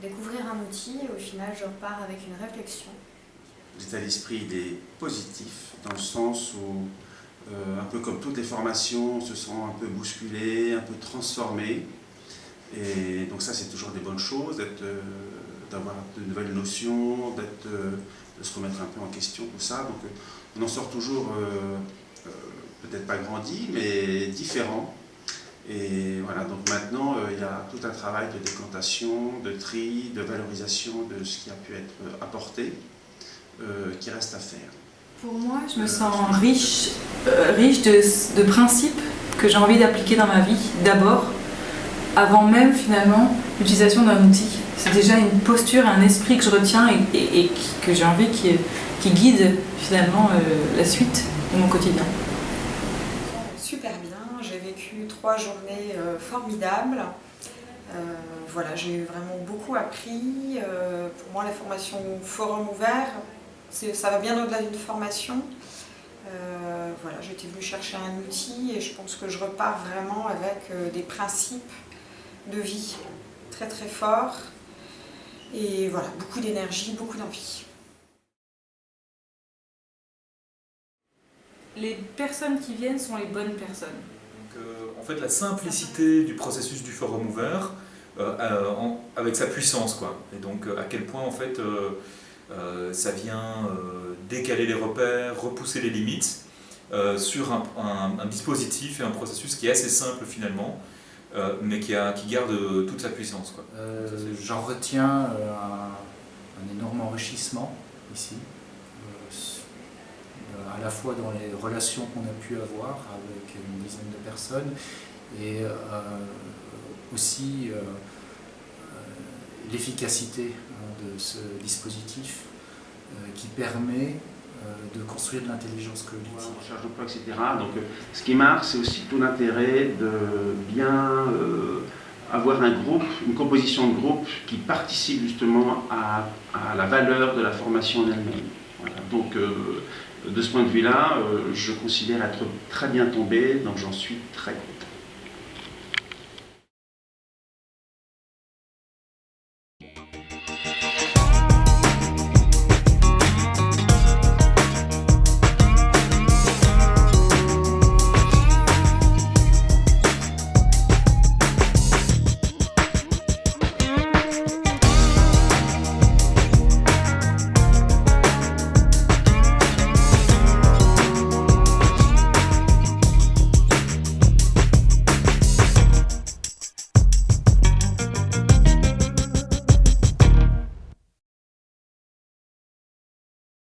découvrir un outil et au final je repars avec une réflexion. L'état d'esprit il est positif dans le sens où, un peu comme toutes les formations, on se sent un peu bousculé, un peu transformé. Et donc ça c'est toujours des bonnes choses, d'avoir de nouvelles notions, de se remettre un peu en question, tout ça. Donc on en sort toujours peut-être pas grandi, mais différent. Et voilà, donc maintenant il y a tout un travail de décantation, de tri, de valorisation de ce qui a pu être apporté, qui reste à faire. Pour moi, je me sens riche de principes que j'ai envie d'appliquer dans ma vie, d'abord, avant même finalement l'utilisation d'un outil. C'est déjà une posture, un esprit que je retiens et que j'ai envie qui guide finalement la suite de mon quotidien. Super bien, j'ai vécu 3 journées formidables. Voilà, j'ai vraiment beaucoup appris. Pour moi, la formation Forum Ouvert, ça va bien au-delà d'une formation. Voilà, j'étais venue chercher un outil et je pense que je repars vraiment avec des principes de vie très très forts. Et voilà, beaucoup d'énergie, beaucoup d'envie. Les personnes qui viennent sont les bonnes personnes. Donc, en fait, la simplicité du processus du forum ouvert, avec sa puissance, quoi. Et donc, à quel point, en fait, ça vient décaler les repères, repousser les limites sur un dispositif et un processus qui est assez simple finalement, mais qui garde toute sa puissance, quoi. J'en retiens un énorme enrichissement ici, à la fois dans les relations qu'on a pu avoir avec une dizaine de personnes et aussi l'efficacité de ce dispositif qui permet de construire de l'intelligence collective. Recherche d'emploi, etc. Donc ce qui marque, c'est aussi tout l'intérêt de bien avoir un groupe, une composition de groupe qui participe justement à la valeur de la formation en elle-même. Voilà. Donc de ce point de vue-là, je considère être très bien tombé, donc j'en suis très content.